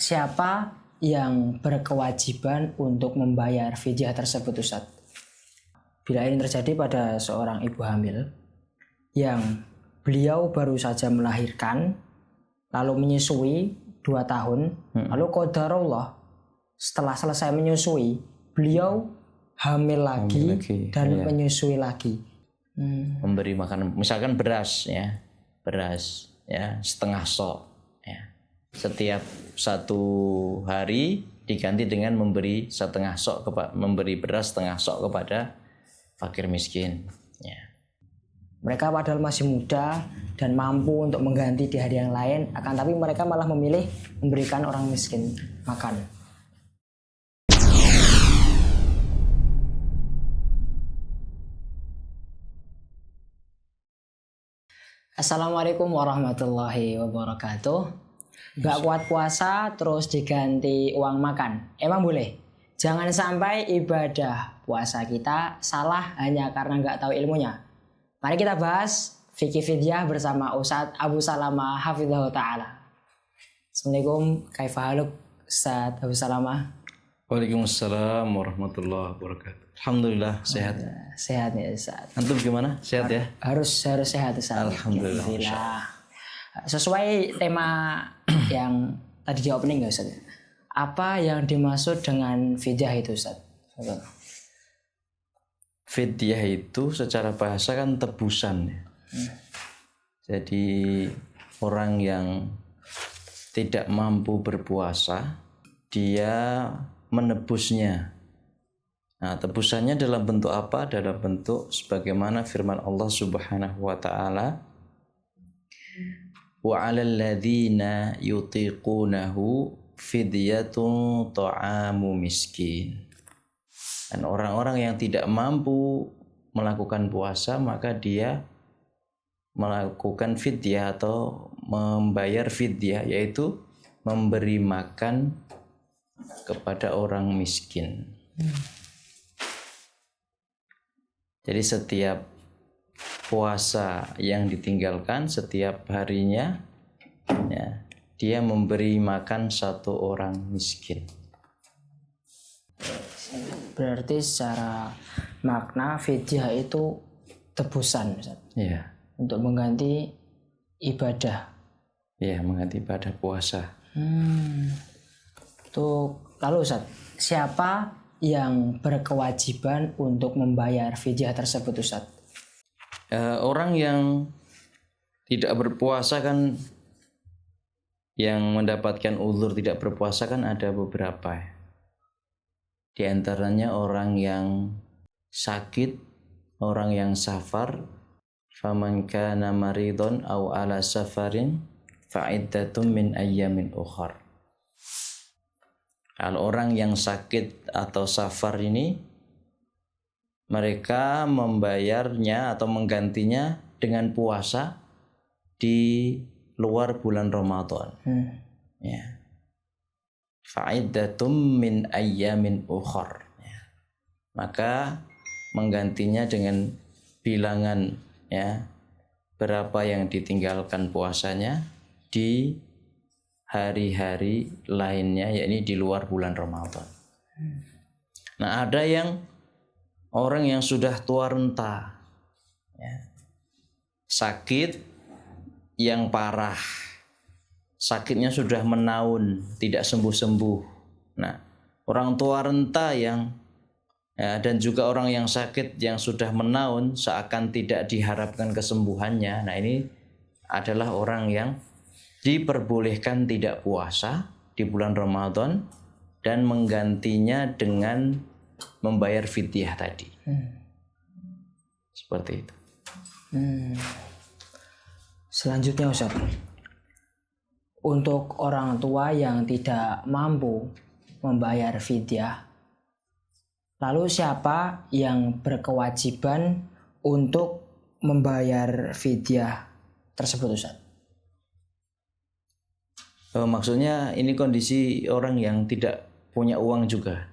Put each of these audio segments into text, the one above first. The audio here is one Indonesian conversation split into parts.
siapa yang berkewajiban untuk membayar fidyah tersebut, Ustaz? Bila ini terjadi pada seorang ibu hamil yang beliau baru saja melahirkan, lalu menyusui 2 tahun, lalu qadarullah setelah selesai menyusui, beliau hamil lagi dan menyusui lagi. Memberi makan, misalkan beras ya, setengah sok ya. Setiap 1 hari diganti dengan memberi setengah sok, memberi beras setengah sok kepada fakir miskin ya. Mereka padahal masih muda dan mampu untuk mengganti di hari yang lain, akan tapi mereka malah memilih memberikan orang miskin makan. Assalamualaikum warahmatullahi wabarakatuh. Gak kuat puasa terus diganti uang makan, emang boleh? Jangan sampai ibadah puasa kita salah hanya karena gak tahu ilmunya. Mari kita bahas fikih fidyah bersama Ustadz Abu Salamah hafizahhu ta'ala. Assalamualaikum, kaifa haluk Ustadz Abu Salamah? Waalaikumsalam warahmatullahi wabarakatuh. Alhamdulillah sehat. Sehat ya Ustadz. Antum gimana? Sehat ya? Harus sehat Ustadz. Alhamdulillah. Sesuai tema yang tadi di opening gak Ustadz? Apa yang dimaksud dengan fidyah itu Ustadz? Fidyah itu secara bahasa kan tebusan ya. Jadi orang yang tidak mampu berpuasa, dia menebusnya. Nah, tebusannya dalam bentuk apa? Dalam bentuk sebagaimana firman Allah Subhanahu wa taala, wa 'alal ladzina yutiqunahu fidyatun ta'amu miskin. Dan orang-orang yang tidak mampu melakukan puasa, maka dia melakukan fidyah atau membayar fidyah, yaitu memberi makan kepada orang miskin. Jadi setiap puasa yang ditinggalkan setiap harinya ya, dia memberi makan 1 orang miskin. Berarti secara makna fidyah itu tebusan Ustaz. Iya. Untuk mengganti ibadah. Iya, mengganti ibadah puasa. Lalu Ustaz, siapa yang berkewajiban untuk membayar fidyah tersebut Ustaz? Orang yang tidak berpuasa kan, yang mendapatkan uzur tidak berpuasa kan ada beberapa. Di antaranya orang yang sakit, orang yang safar, faman kana maridon aw ala safarin fa'iddatum min ayyamin ukhar. Kalau orang yang sakit atau safar ini, mereka membayarnya atau menggantinya dengan puasa di luar bulan Ramadan. Ya. Fa'iddatum min ayyamin ukhar. Ya. Maka menggantinya dengan bilangan ya, berapa yang ditinggalkan puasanya di hari-hari lainnya, yakni di luar bulan Ramadan. Nah, ada yang orang yang sudah tua renta ya, sakit yang parah, sakitnya sudah menaun, tidak sembuh-sembuh. Nah, orang tua renta yang ya, dan juga orang yang sakit yang sudah menaun seakan tidak diharapkan kesembuhannya. Nah, ini adalah orang yang diperbolehkan tidak puasa di bulan Ramadan dan menggantinya dengan membayar fidyah tadi. Seperti itu. Selanjutnya Ustaz, untuk orang tua yang tidak mampu membayar fidyah, lalu siapa yang berkewajiban untuk membayar fidyah tersebut Ustaz? Maksudnya ini kondisi orang yang tidak punya uang juga,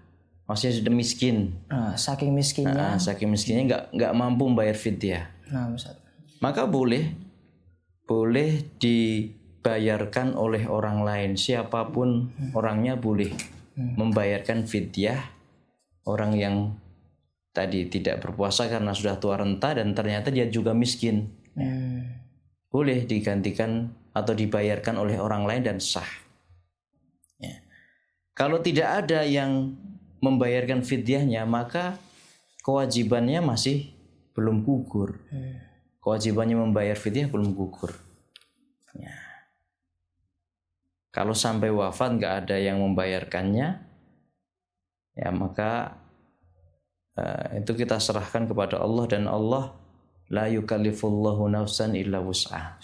maksudnya sudah miskin. Saking miskinnya. Saking miskinnya nggak mampu membayar fidyah. Nah, Ustaz. Maka boleh dibayarkan oleh orang lain. Siapapun orangnya boleh membayarkan fidyah orang yang tadi tidak berpuasa karena sudah tua renta dan ternyata dia juga miskin. Boleh digantikan atau dibayarkan oleh orang lain dan sah. Ya. Kalau tidak ada yang membayarkan fidyahnya, maka kewajibannya masih belum gugur. Kewajibannya membayar fidyah belum gugur. Ya. Kalau sampai wafat nggak ada yang membayarkannya, ya maka itu kita serahkan kepada Allah, dan Allah la yukallifullahu nafsan illa wus'aha.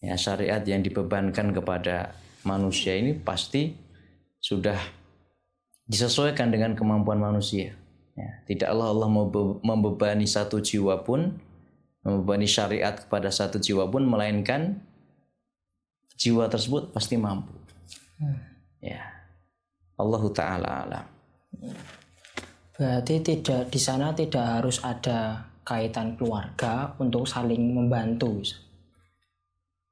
Ya, syariat yang dibebankan kepada manusia ini pasti sudah disesuaikan dengan kemampuan manusia. Ya, tidaklah Allah membebani satu jiwa pun, membebani syariat kepada satu jiwa pun, melainkan jiwa tersebut pasti mampu. Ya, Allahu ta'ala alam. Berarti tidak, di sana tidak harus ada kaitan keluarga untuk saling membantu.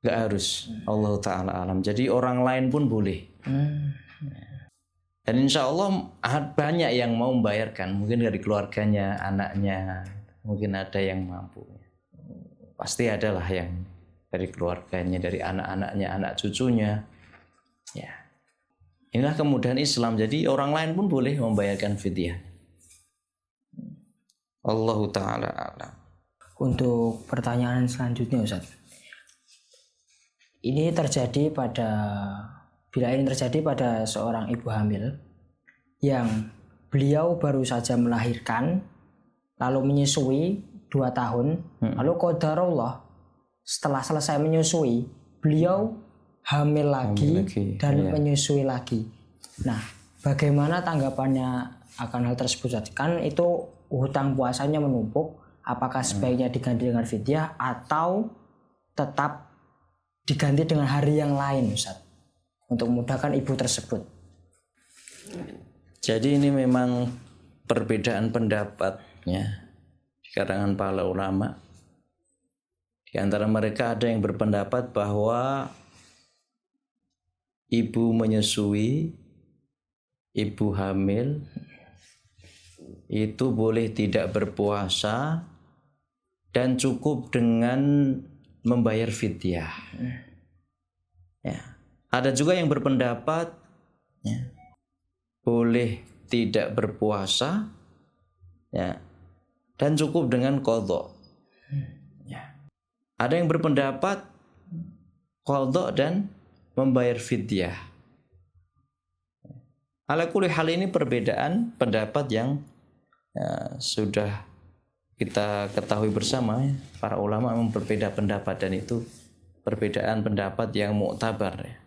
Gak harus. Allah ta'ala alam. Jadi orang lain pun boleh. Dan insya Allah banyak yang mau membayarkan. Mungkin dari keluarganya, anaknya, mungkin ada yang mampu. Pasti adalah yang dari keluarganya, dari anak-anaknya, anak cucunya. Ya. Inilah kemudahan Islam. Jadi orang lain pun boleh membayarkan fidyah. Allahu ta'ala alam. Untuk pertanyaan selanjutnya, Ustaz. Ini terjadi bila ini terjadi pada seorang ibu hamil yang beliau baru saja melahirkan, lalu menyusui 2 tahun, lalu qadarullah setelah selesai menyusui beliau hamil lagi dan menyusui lagi. Nah, bagaimana tanggapannya akan hal tersebut? Kan itu hutang puasanya menumpuk, apakah sebaiknya diganti dengan fidyah atau tetap diganti dengan hari yang lain, Ustaz, untuk memudahkan ibu tersebut? Jadi ini memang perbedaan pendapatnya di kalangan para ulama. Di antara mereka ada yang berpendapat bahwa ibu menyusui, ibu hamil itu boleh tidak berpuasa dan cukup dengan membayar fidyah. Ya. Ada juga yang berpendapat ya, boleh tidak berpuasa ya, dan cukup dengan qadha. Ya. Ada yang berpendapat qadha dan membayar fidyah. Ala kulli hal, ini perbedaan pendapat yang sudah kita ketahui bersama, ya. Para ulama memang berbeda pendapat, dan itu perbedaan pendapat yang muktabar. Ya.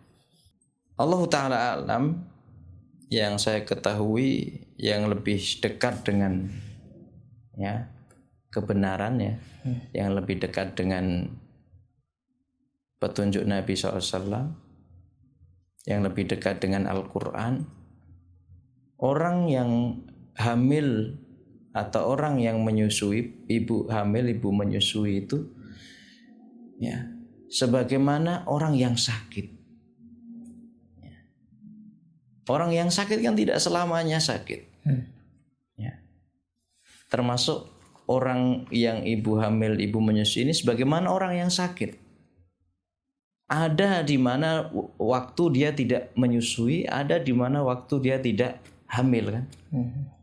Allah ta'ala alam, yang saya ketahui yang lebih dekat dengan ya kebenaran, ya, yang lebih dekat dengan petunjuk Nabi SAW, yang lebih dekat dengan Al-Quran, orang yang hamil atau orang yang menyusui, ibu hamil, ibu menyusui itu ya sebagaimana orang yang sakit. Ya. Orang yang sakit kan tidak selamanya sakit. Ya. Termasuk orang yang ibu hamil, ibu menyusui ini sebagaimana orang yang sakit. Ada di mana waktu dia tidak menyusui, ada di mana waktu dia tidak hamil, kan?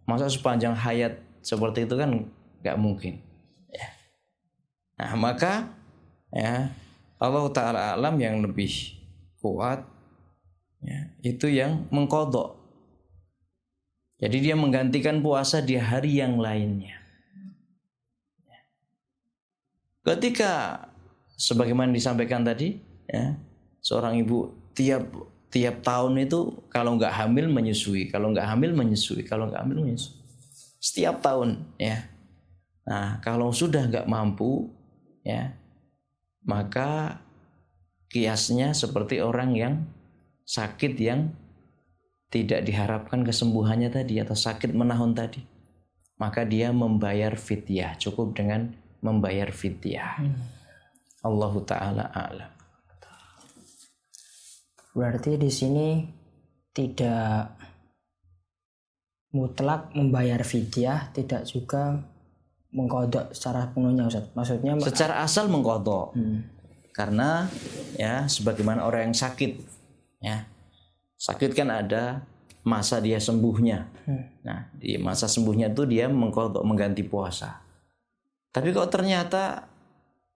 Masa sepanjang hayat seperti itu kan nggak mungkin. Ya. Nah, maka ya Allah Ta'ala alam yang lebih kuat ya, itu yang mengqadha. Jadi dia menggantikan puasa di hari yang lainnya. Ketika sebagaimana disampaikan tadi ya, seorang ibu tiap tahun itu kalau nggak hamil menyusui, kalau nggak hamil menyusui, kalau nggak hamil menyusui. Setiap tahun ya. Nah, kalau sudah nggak mampu ya, maka kiasnya seperti orang yang sakit yang tidak diharapkan kesembuhannya tadi, atau sakit menahun tadi. Maka dia membayar fidyah, cukup dengan membayar fidyah. Allahu ta'ala a'lam. Berarti di sini tidak mutlak membayar fidyah, tidak juga mengkodok secara penuhnya Ustaz. Maksudnya Secara asal mengkodok. Karena ya sebagaimana orang yang sakit, ya sakit kan ada masa dia sembuhnya. Nah di masa sembuhnya itu dia mengkodok, mengganti puasa. Tapi kalau ternyata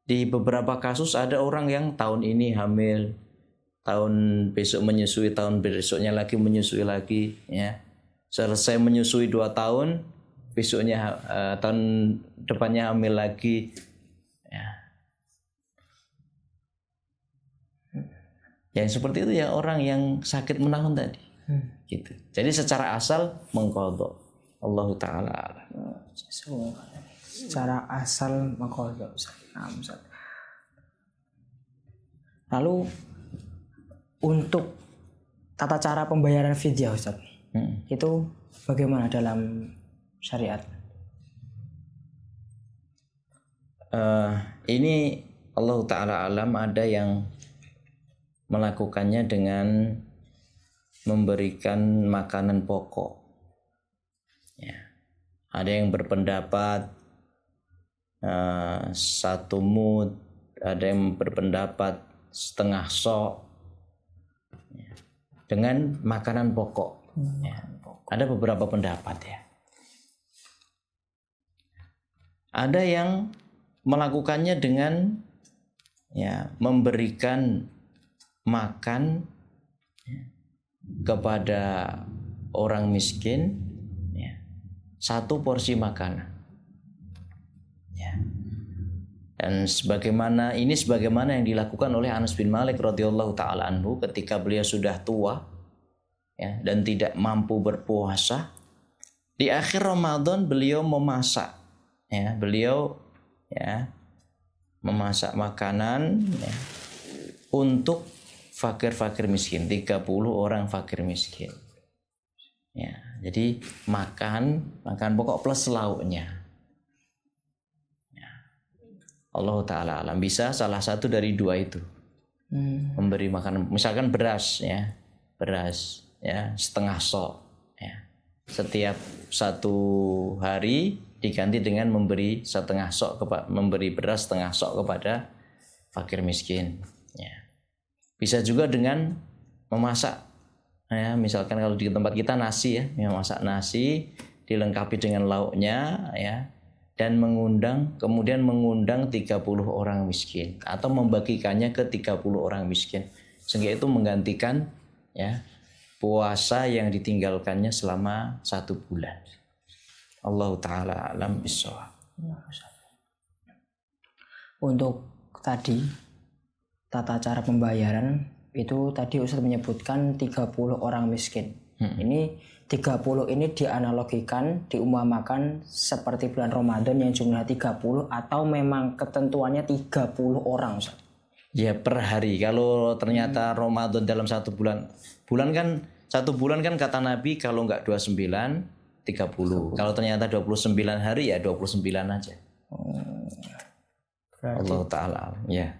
di beberapa kasus ada orang yang tahun ini hamil, tahun besok menyusui, tahun besoknya lagi menyusui lagi, ya selesai menyusui 2 tahun, besoknya tahun depannya hamil lagi, ya. Yang seperti itu ya orang yang sakit menahun tadi, gitu. Jadi secara asal mengkodok. Allah Taala alam. Secara asal mengkodok Ustaz. Nah, Ustaz. Lalu untuk tata cara pembayaran fidyah Ustaz, itu bagaimana dalam syariat? Ini Allah Ta'ala alam, ada yang melakukannya dengan memberikan makanan pokok, ya. Ada yang berpendapat 1 mud, ada yang berpendapat setengah sok, ya, dengan makanan pokok, ya. Ada beberapa pendapat, ya. Ada yang melakukannya dengan ya memberikan makan, ya, kepada orang miskin, ya, 1 porsi makanan, ya. Dan sebagaimana yang dilakukan oleh Anas bin Malik radhiyallahu taala anhu ketika beliau sudah tua, ya, dan tidak mampu berpuasa. Di akhir Ramadan beliau memasak, ya, memasak makanan, ya, untuk fakir-fakir miskin, 30 orang fakir miskin. Ya, jadi makan pokok plus lauknya. Ya. Allah Ta'ala alam, bisa salah satu dari 2 itu. Memberi makanan, misalkan beras, ya setengah sok, ya. Setiap 1 hari diganti dengan memberi setengah sok, memberi beras setengah sok kepada fakir miskin, ya. Bisa juga dengan memasak, ya, misalkan kalau di tempat kita nasi, ya, memasak nasi dilengkapi dengan lauknya, ya, dan kemudian mengundang 30 orang miskin atau membagikannya ke 30 orang miskin, sehingga itu menggantikan, ya, puasa yang ditinggalkannya selama 1 bulan. Allah Ta'ala alam bissawab. Untuk tadi tata cara pembayaran itu tadi Ustaz menyebutkan 30 orang miskin. Ini 30 ini dianalogikan, diumpamakan seperti bulan Ramadan yang jumlah 30, atau memang ketentuannya 30 orang Ustaz? Ya, per hari. Kalau ternyata Ramadan dalam 1 bulan kan 1 bulan kan kata Nabi kalau enggak 29 30. Kalau ternyata 29 hari ya 29 aja. Berarti Allah Ta'ala, ya.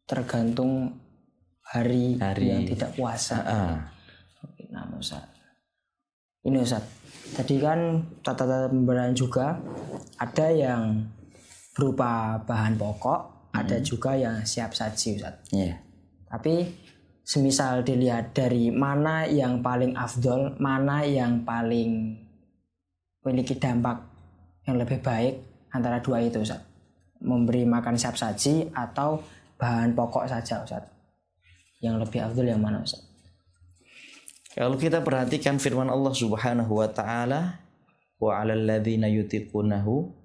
Tergantung hari yang tidak puasa. Nah, Ustaz. Ini Ustaz, tadi kan tata pembayaran juga ada yang berupa bahan pokok, ada juga yang siap saji Ustaz. Yeah. Tapi semisal dilihat dari mana yang paling afdol, mana yang paling memiliki dampak yang lebih baik antara 2 itu Ustaz, memberi makan siap saji atau bahan pokok saja Ustaz, yang lebih afdol yang mana Ustaz? Kalau kita perhatikan firman Allah Subhanahu wa taala, wa 'alal ladzina yutiqunahu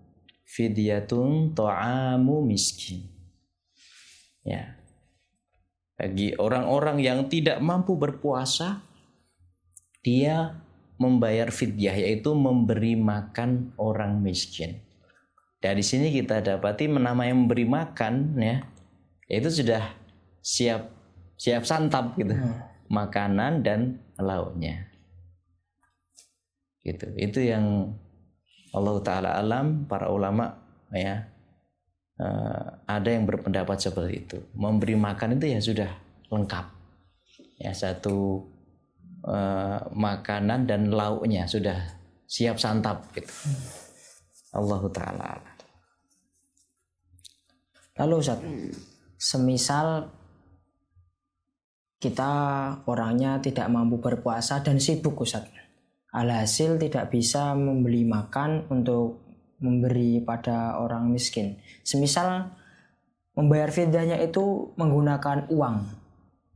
fidyatun ta'amu miskin. Ya. Bagi orang-orang yang tidak mampu berpuasa, dia membayar fidyah, yaitu memberi makan orang miskin. Dari sini kita dapati menamai memberi makan, ya, itu sudah siap santap gitu. Makanan dan lauknya. Gitu. Itu yang Allah Ta'ala alam, para ulama, ya, ada yang berpendapat seperti itu. Memberi makan itu ya sudah lengkap. ya satu makanan dan lauknya sudah siap santap gitu. Allahu taala. Lalu Ustaz, semisal kita orangnya tidak mampu berpuasa dan sibuk Ustaz, alhasil tidak bisa membeli makan untuk memberi pada orang miskin. Semisal membayar fidyahnya itu menggunakan uang,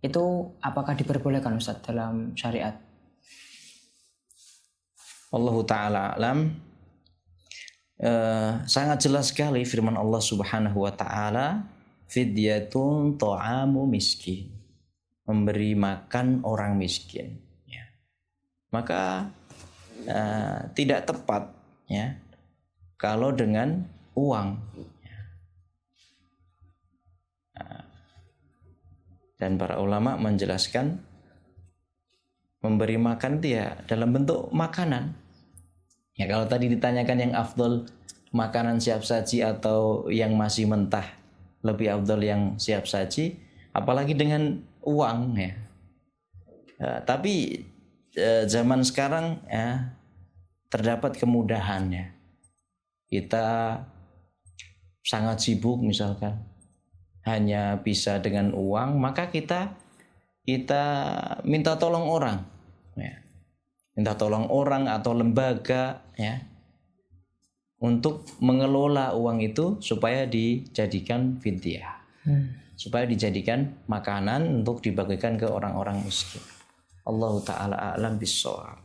itu apakah diperbolehkan Ustaz dalam syariat? Allahu ta'ala alam. Sangat jelas sekali firman Allah subhanahu wa ta'ala, fidyatun ta'amu miskin, memberi makan orang miskin ya. Maka tidak tepat ya kalau dengan uang ya. Dan para ulama menjelaskan memberi makan itu ya dalam bentuk makanan. Ya kalau tadi ditanyakan yang afdol makanan siap saji atau yang masih mentah, lebih afdol yang siap saji, apalagi dengan uang ya. Tapi zaman sekarang ya terdapat kemudahan ya. Kita sangat sibuk misalkan hanya bisa dengan uang, maka kita minta tolong orang ya. Minta tolong orang atau lembaga ya untuk mengelola uang itu supaya dijadikan fidyah, supaya dijadikan makanan untuk dibagikan ke orang-orang miskin. Allahu ta'ala a'lam bissawab.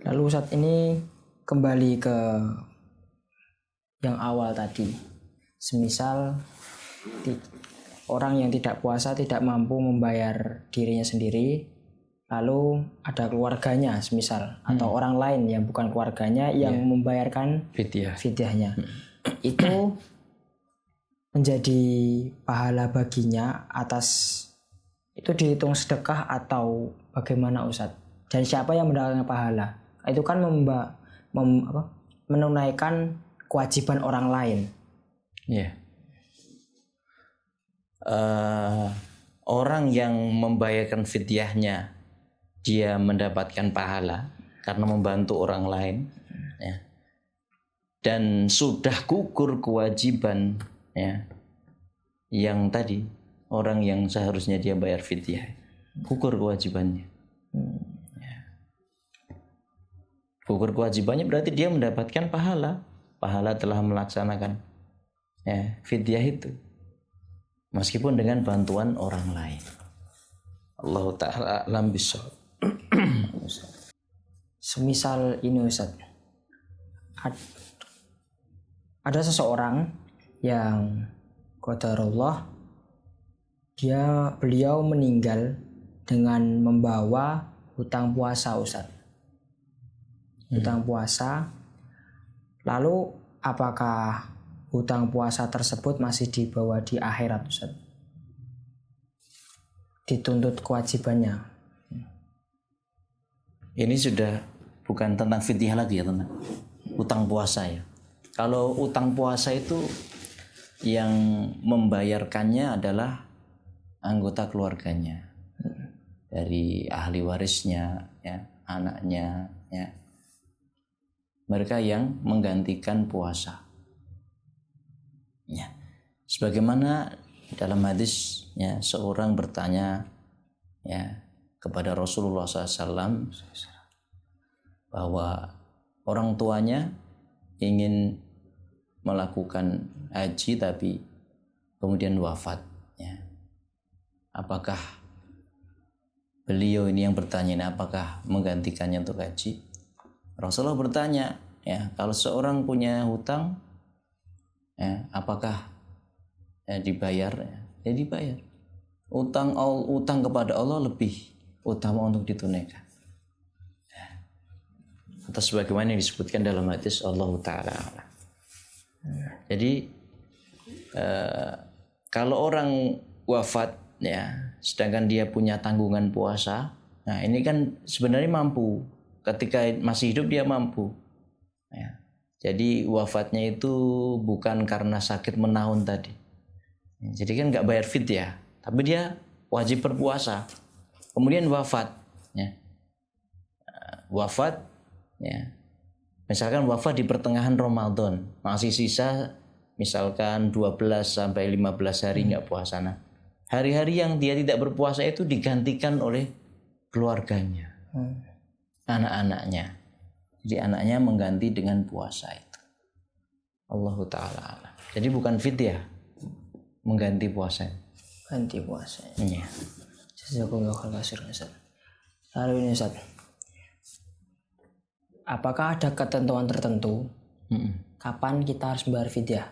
Lalu saat ini kembali ke yang awal tadi, semisal orang yang tidak puasa tidak mampu membayar dirinya sendiri, lalu ada keluarganya semisal atau orang lain yang bukan keluarganya yang membayarkan fidyahnya, itu menjadi pahala baginya atas itu dihitung sedekah atau bagaimana Ustadz? Dan siapa yang mendapatkan pahala? Itu kan menunaikan kewajiban orang lain. Ya. Orang yang membayarkan fidyahnya dia mendapatkan pahala karena membantu orang lain ya. Dan sudah gugur kewajiban ya yang tadi orang yang seharusnya dia bayar fidyah, gugur kewajibannya ya. Gugur kewajibannya berarti dia mendapatkan pahala telah melaksanakan ya fidyah itu meskipun dengan bantuan orang lain. Allah ta'ala a'lam bissawab. Semisal ini Ustaz, ada seseorang yang qadarullah beliau meninggal dengan membawa hutang puasa Ustaz. Hutang puasa. Lalu apakah hutang puasa tersebut masih dibawa di akhirat Ustaz? Dituntut kewajibannya. Ini sudah bukan tentang fidyah lagi ya, tentang utang puasa ya. Kalau utang puasa itu yang membayarkannya adalah anggota keluarganya, dari ahli warisnya, ya, anaknya, ya. Mereka yang menggantikan puasa. Ya. Sebagaimana dalam hadis, ya, seorang bertanya, ya, kepada Rasulullah SAW bahwa orang tuanya ingin melakukan haji tapi kemudian wafat ya. Apakah beliau ini yang bertanya ini apakah menggantikannya untuk haji? Rasulullah bertanya ya, kalau seorang punya hutang ya, apakah ya, dibayar ya? Ya dibayar. Utang kepada Allah lebih utama untuk ditunaikan. Atas sebagaimana yang disebutkan dalam hadis Allah Ta'ala. Jadi kalau orang wafat ya, sedangkan dia punya tanggungan puasa, nah ini kan sebenarnya mampu. Ketika masih hidup dia mampu. Ya. Jadi wafatnya itu bukan karena sakit menahun tadi. Jadi kan nggak bayar fidyah, tapi dia wajib berpuasa. Kemudian wafat, ya. Wafat, ya. Misalkan wafat di pertengahan Ramadan, masih sisa misalkan 12 sampai 15 hari nggak puasa. Nah, hari-hari yang dia tidak berpuasa itu digantikan oleh keluarganya, anak-anaknya. Jadi anaknya mengganti dengan puasa itu. Allahu ta'ala alam. Jadi bukan fidyah, mengganti puasa. Ganti puasa. Iya. Jazakumullah khairan Ustaz. Lalu ini Ustaz, apakah ada ketentuan tertentu kapan kita harus membayar fidyah?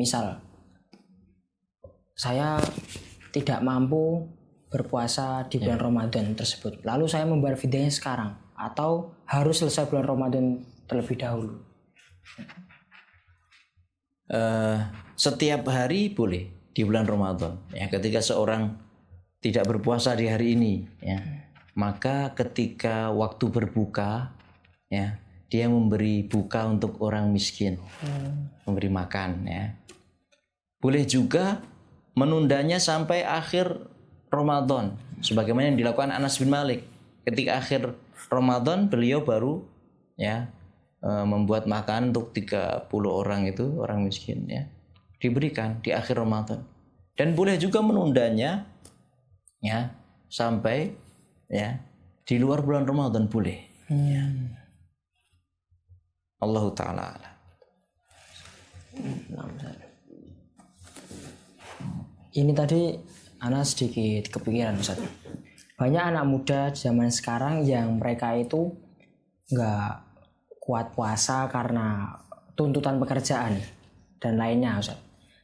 Misal, saya tidak mampu berpuasa di bulan Ramadan tersebut, lalu saya membayar fidyahnya sekarang, atau harus selesai bulan Ramadan terlebih dahulu? Setiap hari boleh di bulan Ramadan. Ya, ketika seorang tidak berpuasa di hari ini, ya, maka ketika waktu berbuka, ya, dia memberi buka untuk orang miskin, memberi makan, ya. Boleh juga menundanya sampai akhir Ramadan, sebagaimana yang dilakukan Anas bin Malik. Ketika akhir Ramadan beliau baru, ya, membuat makan untuk 30 orang itu, orang miskin, ya, diberikan di akhir Ramadan. Dan boleh juga menundanya, ya, sampai, ya, di luar bulan Ramadan boleh. Ya. Allah Ta'ala alam. Ini tadi Ana sedikit kepikiran Ustaz. Banyak anak muda zaman sekarang yang mereka itu nggak kuat puasa karena tuntutan pekerjaan dan lainnya Ustaz.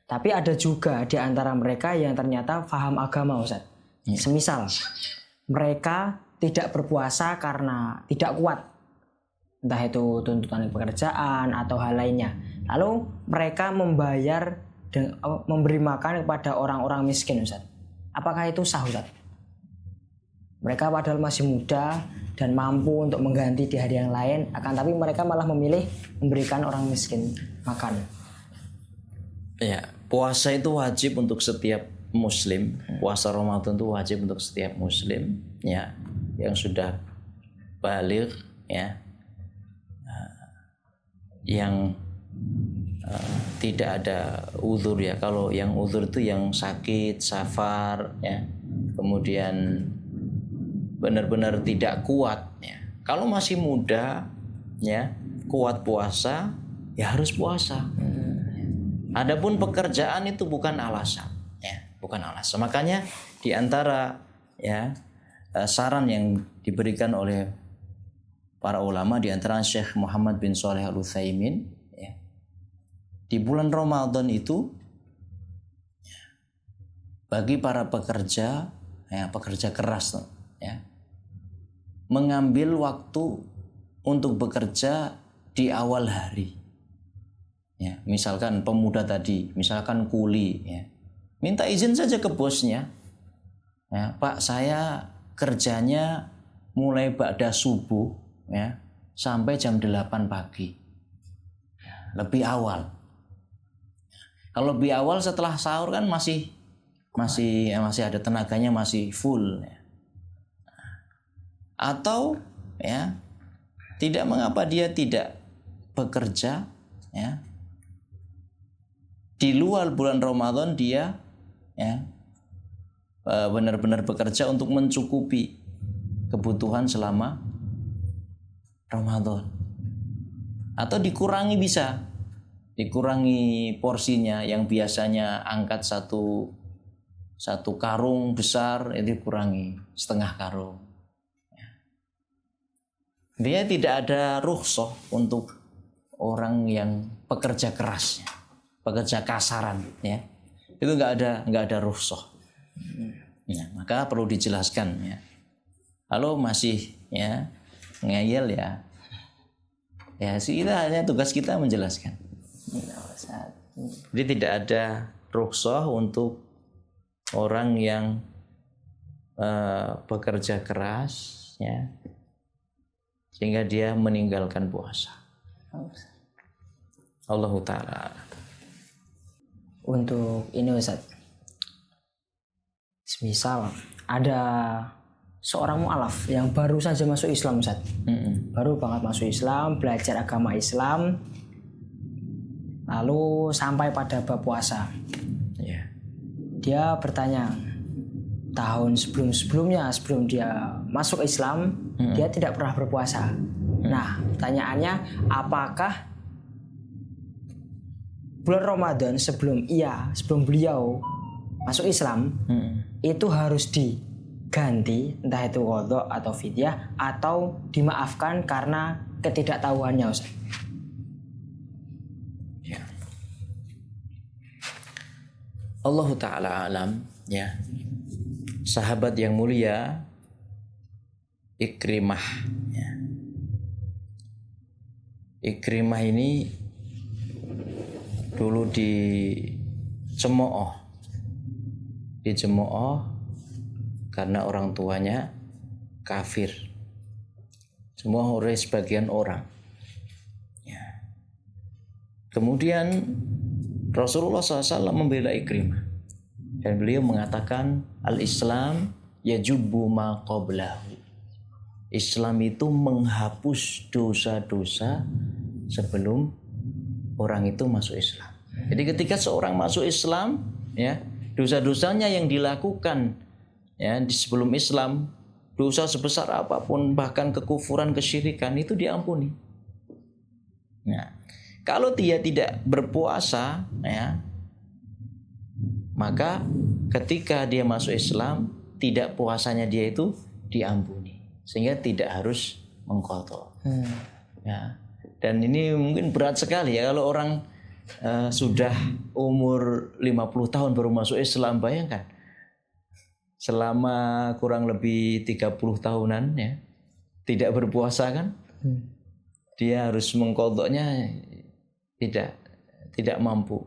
Tapi ada juga di antara mereka yang ternyata paham agama Ustaz. Semisal mereka tidak berpuasa karena tidak kuat, entah itu tuntutan pekerjaan atau hal lainnya. Lalu mereka membayar dan memberi makan kepada orang-orang miskin Ustaz. Apakah itu sah Ustaz? Mereka padahal masih muda dan mampu untuk mengganti di hari yang lain, akan tapi mereka malah memilih memberikan orang miskin makan. Ya, puasa itu wajib untuk setiap muslim. Puasa Ramadan itu wajib untuk setiap muslim, ya, yang sudah baligh, ya, yang tidak ada uzur, ya. Kalau yang uzur itu yang sakit, safar, ya, kemudian benar-benar tidak kuat, ya. Kalau masih muda, ya, kuat puasa, ya harus puasa. Adapun pekerjaan itu bukan alasan, ya, bukan alasan. Makanya di antara, ya, saran yang diberikan oleh para ulama, di antara Syekh Muhammad bin Shalih Al-Utsaimin, ya, di bulan Ramadan itu, ya, bagi para pekerja, ya, pekerja keras, ya, mengambil waktu untuk bekerja di awal hari. Ya, misalkan pemuda tadi, misalkan kuli, ya, minta izin saja ke bosnya. Ya, Pak, saya kerjanya mulai ba'da subuh, ya, sampai jam 8 pagi. Ya, lebih awal. Kalau lebih awal setelah sahur kan masih ada tenaganya, masih full, ya. Atau, ya, tidak mengapa dia tidak bekerja, ya, di luar bulan Ramadan dia, ya, benar-benar bekerja untuk mencukupi kebutuhan selama Ramadan. Atau dikurangi, bisa dikurangi porsinya, yang biasanya angkat satu karung besar, itu dikurangi setengah karung. Dia tidak ada rukhsah untuk orang yang pekerja kerasnya, pekerja kasaran, ya, itu nggak ada rukhsah. Ya, maka perlu dijelaskan, ya. Kalau masih, ya, ngeyel, ya, kita hanya tugas kita menjelaskan. Jadi tidak ada rukhsah untuk orang yang bekerja keras, ya, sehingga dia meninggalkan puasa. Allahu Ta'ala. Untuk ini Ustaz, Misal ada seorang mu'alaf yang baru saja masuk Islam, Ustaz. Baru banget masuk Islam, belajar agama Islam, lalu sampai pada bab puasa. Ya. Dia bertanya, tahun sebelum-sebelumnya, sebelum dia masuk Islam, dia tidak pernah berpuasa. Nah, pertanyaannya, apakah bulan Ramadan sebelum beliau masuk Islam itu harus diganti, entah itu qadha atau fidyah, atau dimaafkan karena ketidaktahuannya, Ustaz? Ya. Allah Ta'ala alam, ya. Sahabat yang mulia Ikrimah, ya. Ikrimah ini dulu dicemooh karena orang tuanya kafir, semua oleh sebagian orang. Ya. Kemudian Rasulullah SAW membela Ikrimah dan beliau mengatakan al-Islam yajubbu ma qablahu. Islam itu menghapus dosa-dosa sebelum orang itu masuk Islam. Jadi ketika seorang masuk Islam, ya, dosa-dosanya yang dilakukan, ya, di sebelum Islam, dosa sebesar apapun, bahkan kekufuran, kesyirikan, itu diampuni. Nah, kalau dia tidak berpuasa, ya, maka ketika dia masuk Islam, tidak puasanya dia itu diampuni, sehingga tidak harus mengqadha. Ya. Dan ini mungkin berat sekali ya kalau orang sudah umur 50 tahun baru masuk Islam. Bayangkan selama kurang lebih 30 tahunan, ya, tidak berpuasa kan, dia harus mengqadhanya, tidak mampu.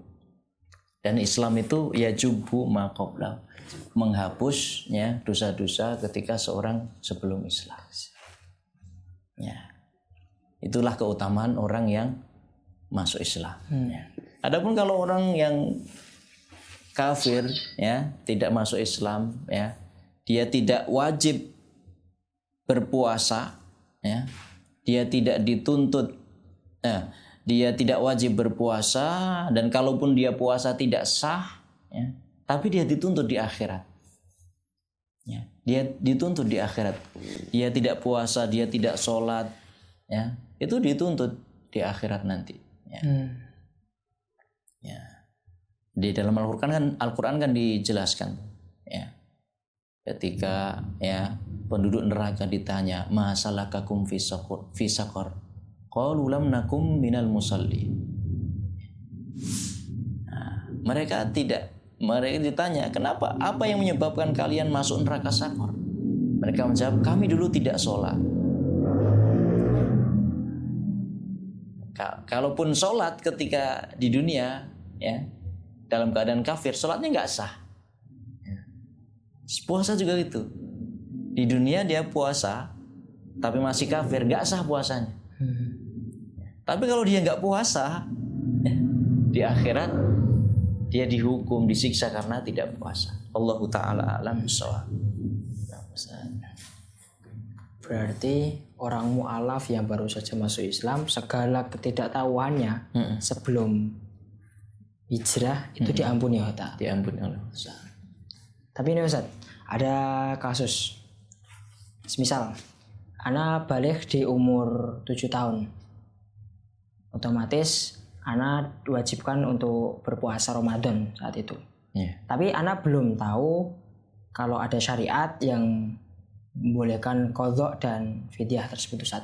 Dan Islam itu yajubbu ma qablahu, menghapusnya dosa-dosa ketika seorang sebelum Islam. Ya. Itulah keutamaan orang yang masuk Islam. Ya. Adapun kalau orang yang kafir, ya, tidak masuk Islam, ya, dia tidak wajib berpuasa, ya, dia tidak dituntut, dia tidak wajib berpuasa, dan kalaupun dia puasa tidak sah, ya, tapi dia dituntut di akhirat. Ya, dia dituntut di akhirat. Dia tidak puasa, dia tidak sholat, ya, itu dituntut di akhirat nanti. Ya. Ya. Di dalam Al-Quran kan dijelaskan, ya, ketika, ya, penduduk neraka ditanya, ma salakakum fi saqar, qalu lam nakum minal musallin. Nah, mereka ditanya, kenapa, apa yang menyebabkan kalian masuk neraka Saqar? Mereka menjawab, kami dulu tidak sholat. Kalaupun sholat ketika di dunia, ya, dalam keadaan kafir, sholatnya nggak sah. Puasa juga gitu. Di dunia dia puasa, tapi masih kafir, nggak sah puasanya. Tapi kalau dia nggak puasa, ya, di akhirat dia dihukum, disiksa karena tidak puasa. Allahu Ta'ala a'lam bishawab. Berarti orang mu'alaf yang baru saja masuk Islam, segala ketidaktahuannya sebelum hijrah itu diampuni oleh Allah. Diampuni oleh Allah. Tapi ini Ustaz, ada kasus. Misal, ana balik di umur 7 tahun. Otomatis ana diwajibkan untuk berpuasa Ramadan saat itu. Yeah. Tapi ana belum tahu kalau ada syariat yang membolehkan qadha dan fidyah tersebut, Ustaz.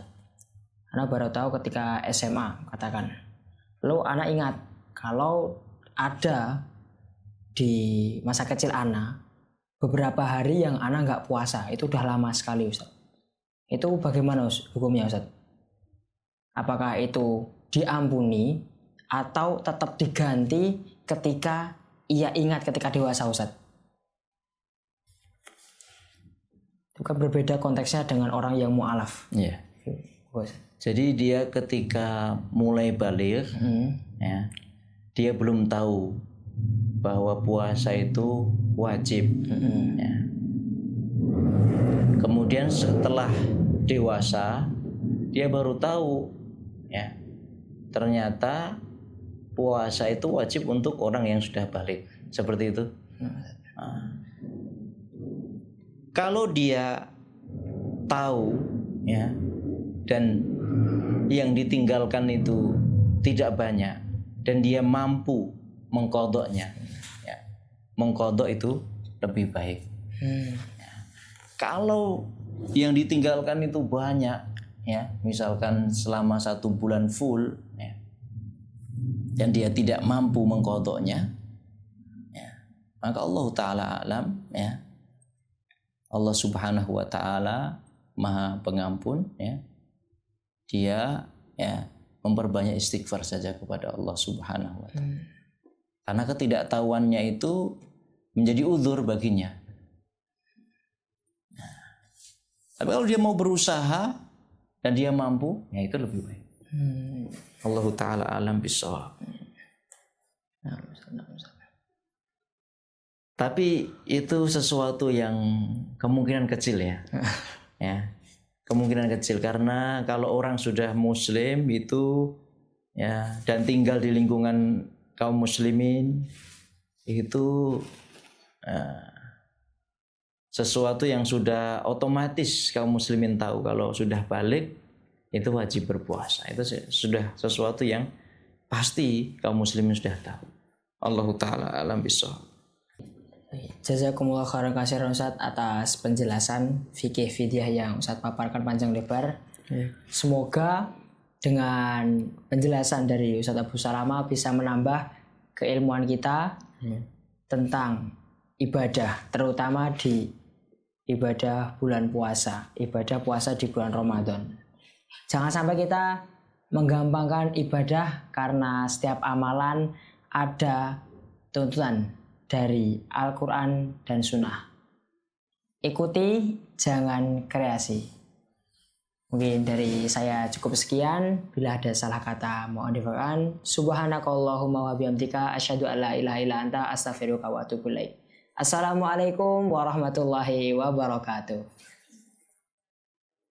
Ana baru tahu ketika SMA, katakan. Lalu ana ingat kalau ada di masa kecil ana beberapa hari yang ana nggak puasa, itu udah lama sekali, Ustaz. Itu bagaimana hukumnya, Ustaz? Apakah itu diampuni atau tetap diganti ketika ia ingat ketika dewasa, Ustaz? Itu kan berbeda konteksnya dengan orang yang mu'alaf. Iya. Jadi dia ketika mulai baligh, ya, dia belum tahu bahwa puasa itu wajib. Ya. Kemudian setelah dewasa dia baru tahu, ya, ternyata puasa itu wajib untuk orang yang sudah balik. Seperti itu. Nah, kalau dia tahu, ya, dan yang ditinggalkan itu tidak banyak dan dia mampu mengqadhanya, ya, mengqadha itu lebih baik. Ya. Kalau yang ditinggalkan itu banyak, ya, misalkan selama 1 bulan full, ya, dan dia tidak mampu mengqadhanya, ya, maka Allah Ta'ala alam, ya, Allah Subhanahu wa Ta'ala Maha Pengampun, ya, dia, ya, memperbanyak istighfar saja kepada Allah Subhanahu wa Ta'ala. Karena ketidaktahuannya itu menjadi uzur baginya. Nah, tapi kalau dia mau berusaha dan dia mampu, ya itu lebih baik. Allah Ta'ala alam bissawab. Tapi itu sesuatu yang kemungkinan kecil, ya. Ya, kemungkinan kecil, karena kalau orang sudah muslim itu, ya, dan tinggal di lingkungan kaum muslimin itu sesuatu yang sudah otomatis kaum muslimin tahu kalau sudah balik itu wajib berpuasa. Itu sudah sesuatu yang pasti kaum muslimin sudah tahu. Allah Ta'ala alam bissawab. Jazakumullah khairan katsiran Ustaz atas penjelasan fikih fidyah yang Ustaz paparkan panjang lebar. Semoga dengan penjelasan dari Ustaz Abu Salamah bisa menambah keilmuan kita tentang ibadah, terutama di ibadah bulan puasa, ibadah puasa di bulan Ramadan. Jangan sampai kita menggampangkan ibadah karena setiap amalan ada tuntutan dari Al-Quran dan Sunnah. Ikuti, jangan kreasi. Mungkin dari saya cukup sekian. Bila ada salah kata mohon dimaafkan. Subhanakallahumma wa bihamdika asyhadu an la ilaha illa anta astaghfiruka wa atubu ilaik. Assalamualaikum warahmatullahi wabarakatuh.